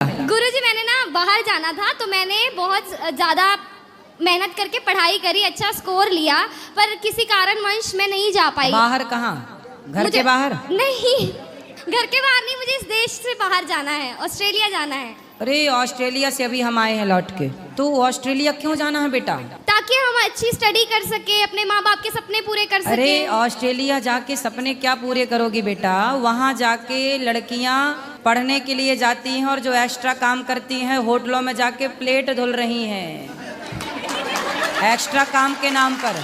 गुरुजी मैंने ना बाहर जाना था तो मैंने बहुत ज़्यादा मेहनत करके पढ़ाई करी, अच्छा स्कोर लिया, पर किसी कारणवश मैं नहीं जा पाई। बाहर कहाँ? घर के बाहर? नहीं, घर के बाहर नहीं, मुझे इस देश से बाहर जाना है, ऑस्ट्रेलिया जाना है। अरे ऑस्ट्रेलिया से अभी हम आए हैं लौट के। तो ऑस्ट्रेलिया क्यों जाना है बेटा? ताकि हम अच्छी स्टडी कर सके, अपने माँ बाप के सपने पूरे कर सके। अरे ऑस्ट्रेलिया जाके सपने क्या पूरे करोगी बेटा? वहाँ जाके लड़कियाँ पढ़ने के लिए जाती हैं और जो एक्स्ट्रा काम करती हैं होटलों में जाके प्लेट धुल रही हैं एक्स्ट्रा काम के नाम पर।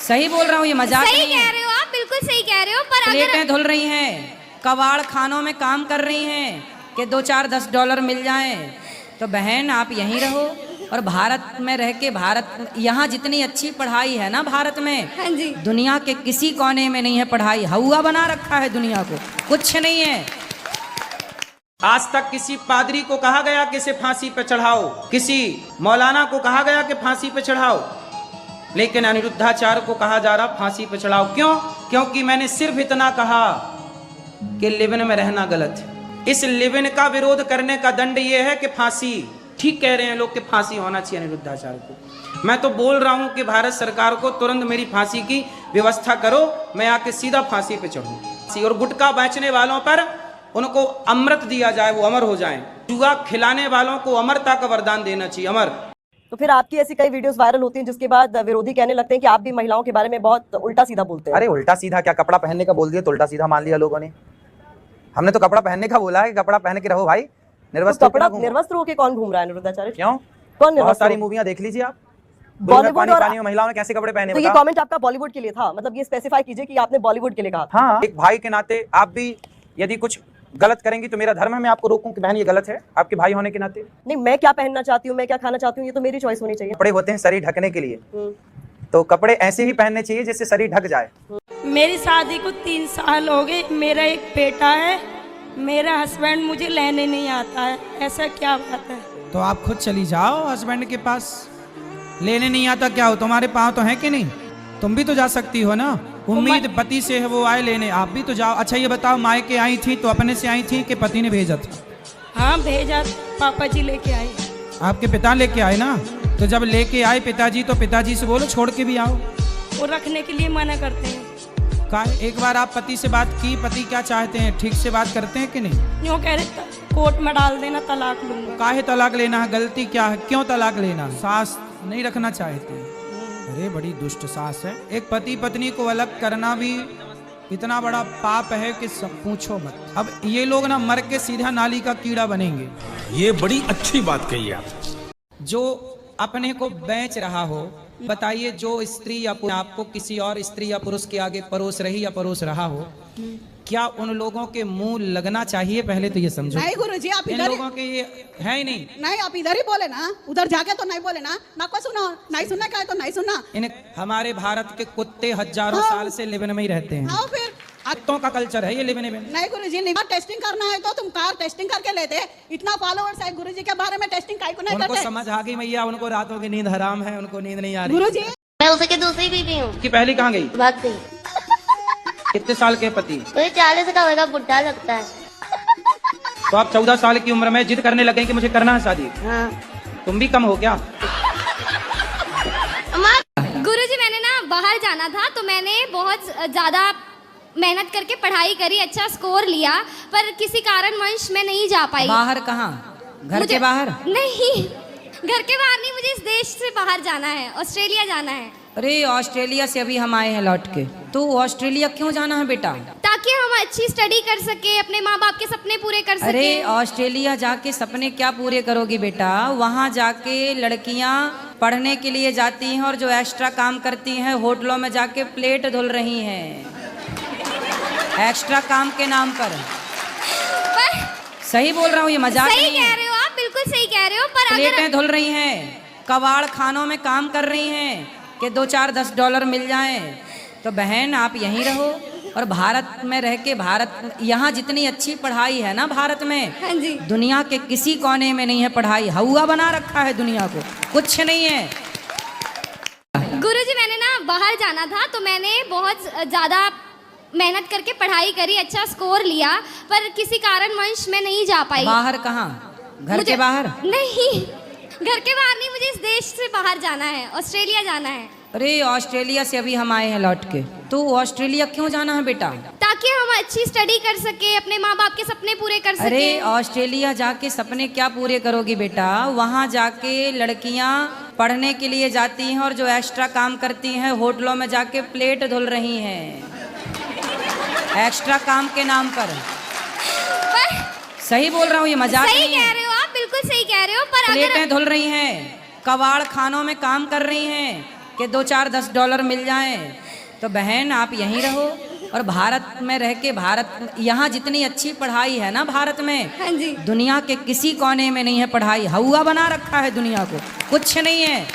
सही बोल रहा हूँ, ये मजाक नहीं है। सही कह रहे हो आप, बिल्कुल सही कह रहे हो, पर प्लेटें धुल रही हैं, कबाड़ खानों में काम कर रही हैं कि 2-4-10 डॉलर मिल जाएं। तो बहन आप यहीं रहो और भारत में रह के यहाँ जितनी अच्छी पढ़ाई है ना भारत में, हाँ जी, दुनिया के किसी कोने में नहीं है पढ़ाई। हवा बना रखा है दुनिया को, कुछ नहीं है। आज तक किसी पादरी को कहा गया कि इसे फांसी पे चढ़ाओ, किसी मौलाना को कहा गया कि फांसी पे चढ़ाओ, लेकिन अनिरुद्धाचार्य को कहा जा रहा फांसी पे चढ़ाओ। क्यों? क्योंकि मैंने सिर्फ इतना कहा कि लिविन में रहना गलत है। इस लिविन का विरोध करने का दंड यह है कि फांसी। ठीक कह रहे हैं लोग कि फांसी होना चाहिए अनिरुद्धाचार्य को। मैं तो बोल रहा हूं कि भारत सरकार को तुरंत मेरी फांसी की व्यवस्था करो, मैं आके सीधा फांसी पे चढ़ूं। और गुटखा बेचने वालों पर उनको अमृत दिया जाए, वो अमर हो जाएं। जुआ खिलाने वालों को अमरता का वरदान देना चाहिए, अमर। तो फिर आपकी ऐसी कई वीडियोस वायरल होती हैं जिसके बाद विरोधी कहने लगते हैं कि आप भी महिलाओं के बारे में बहुत उल्टा सीधा बोलते हैं। अरे उल्टा सीधा क्या, कपड़ा पहनने का बोल दिया तो उल्टा सीधा मान लिया लोगों ने। हमने तो कपड़ा पहनने का बोला है कि कपड़ा पहन के रहो भाई, निर्वस्त्र निर्वस्त्र होकर कौन घूम रहा है अनिरुद्धाचार्य? क्यों? कौन? बहुत सारी मूवियां देख लीजिए आप, बॉलीवुड और पानी में महिलाओं ने कैसे कपड़े पहने। तो ये कमेंट आपका बॉलीवुड के लिए था, मतलब ये स्पेसिफाई कीजिए कि आपने बॉलीवुड के लिए कहा। हाँ, एक भाई के नाते आप भी यदि कुछ गलत करेंगी तो मेरा धर्म है मैं आपको रोकूं कि बहन ये गलत है, आपके भाई होने के नाते। नहीं, मैं क्या पहनना चाहती हूँ, मैं क्या खाना चाहती हूँ, ये तो मेरी चॉइस होनी चाहिए। कपड़े होते हैं शरीर ढकने के लिए, तो कपड़े ऐसे ही पहनने चाहिए जिससे शरीर ढक जाए। मेरी शादी को 3 साल हो गए, मेरा एक बेटा है, मेरा हस्बैंड मुझे लेने नहीं आता है, ऐसा क्या बात है? तो आप खुद चली जाओ हस्बैंड के पास। लेने नहीं आता क्या हो, तुम्हारे पाँव तो है कि नहीं? तुम भी तो जा सकती हो ना। उम्मीद पति से है वो आए लेने, आप भी तो जाओ। अच्छा ये बताओ, मायके आई थी तो अपने से आई थी कि पति ने भेजा था? हाँ भेजा, पापा जी लेके आए। आपके पिता लेके आए ना? तो जब लेके आए पिताजी तो पिताजी से बोलो छोड़ के भी आओ। वो रखने के लिए मना करते हैं। एक बार आप पति से बात की, पति क्या चाहते हैं, ठीक से बात करते हैं कि नहीं? यूँ कह रहे कोर्ट में डाल देना, तलाक लूंगा। काहे तलाक लेना है, गलती क्या है, क्यों तलाक लेना? सास नहीं रखना चाहते? अरे बड़ी दुष्ट सास है। एक पति पत्नी को अलग करना भी इतना बड़ा पाप है कि सब पूछो मत। अब ये लोग ना मर के सीधा नाली का कीड़ा बनेंगे। ये बड़ी अच्छी बात कही आप। जो अपने को बेच रहा हो, बताइए, जो स्त्री या आपको किसी और स्त्री या पुरुष के आगे परोस रही या परोस रहा हो, क्या उन लोगों के मुंह लगना चाहिए? पहले तो ये समझो। नहीं गुरुजी, आप इन इधर लोगों के ये है ही नहीं। नहीं, आप इधर ही बोले ना, उधर जाके तो नहीं बोले ना। ना को सुनो, नहीं सुनना क्या है तो नहीं सुनना। इन हमारे भारत के कुत्ते हजारों साल से लिवन में ही रहते हैं। आओ फिर, कुत्तों का कल्चर है ये लिवन में। नहीं गुरुजी, नहीं टेस्टिंग करना है तो तुम कार टेस्टिंग करके लेते। इतना फॉलोअर्स है गुरुजी के बारे में, टेस्टिंग काहे को नहीं करते? उनको समझ आ गई मैया, उनको रातों की नींद हराम है, उनको नींद नहीं आ रही। गुरुजी मैं उसकी दूसरी बीवी हूँ। कि पहली कहाँ गई? भाग गई। कितने साल के पति? मुझे 40 का होगा, बुढ़ा लगता है। तो आप 14 साल की उम्र में जिद करने लगे कि मुझे करना है शादी। हाँ। तुम भी कम हो क्या? गुरुजी मैंने ना बाहर जाना था तो मैंने बहुत ज़्यादा मेहनत करके पढ़ाई करी, अच्छा स्कोर लिया, पर किसी कारणवश मैं नहीं जा पाई। बाहर कहाँ? घर के बाहर? नहीं, घर के बाहर नहीं, मुझे इस देश से बाहर जाना है, ऑस्ट्रेलिया जाना है। अरे ऑस्ट्रेलिया से अभी हम आए हैं लौट के। तो ऑस्ट्रेलिया क्यों जाना है बेटा? ताकि हम अच्छी स्टडी कर सके, अपने माँ बाप के सपने पूरे कर सके। अरे ऑस्ट्रेलिया जाके सपने क्या पूरे करोगी बेटा? वहाँ जाके लड़कियाँ पढ़ने के लिए जाती हैं और जो एक्स्ट्रा काम करती हैं होटलों में जाके प्लेट धुल रही हैं एक्स्ट्रा काम के नाम पर। सही बोल रहा हूँ, ये मजाक नहीं है। सही कह रहे हो आप, बिल्कुल सही कह रहे हो, पर प्लेटें धुल रही हैं, कबाड़ खानों में काम कर रही हैं कि 2-4-10 डॉलर मिल जाएं। तो बहन आप यहीं रहो और भारत में रह के यहाँ जितनी अच्छी पढ़ाई है ना भारत में, हाँ जी, दुनिया के किसी कोने में नहीं है पढ़ाई। हवा बना रखा है दुनिया को, कुछ नहीं है। गुरुजी मैंने ना बाहर जाना था तो मैंने बहुत ज़्यादा मेहनत करके पढ़ाई करी, अच्छा स्कोर लिया, पर किसी कारणवश मैं नहीं जा पाई। बाहर कहाँ? घर के बाहर? नहीं, घर के बाहर नहीं, मुझे इस देश से बाहर जाना है, ऑस्ट्रेलिया जाना है। अरे ऑस्ट्रेलिया से अभी हम आए हैं लौट के, तो ऑस्ट्रेलिया क्यों जाना है बेटा? ताकि हम अच्छी स्टडी कर सके, अपने माँ बाप के सपने पूरे कर सके। अरे ऑस्ट्रेलिया जाके सपने क्या पूरे करोगी बेटा? वहाँ जाके लड़कियाँ पढ़ने के लिए जाती हैं और जो एक्स्ट्रा काम करती हैं होटलों में जाके प्लेट धुल रही हैं एक्स्ट्रा काम के नाम पर। सही बोल रहा हूँ, ये मजाक सही नहीं कह है। रहे हो आप, बिल्कुल सही कह रहे हो, पर प्लेटें अगर धुल रही हैं, कबाड़ खानों में काम कर रही हैं कि 2-4 10 डॉलर मिल जाएं। तो बहन आप यहीं रहो और भारत में रह के, भारत यहाँ जितनी अच्छी पढ़ाई है ना भारत में, हाँ जी, दुनिया के किसी कोने में नहीं है पढ़ाई। हवा बना रखा है दुनिया को, कुछ नहीं है।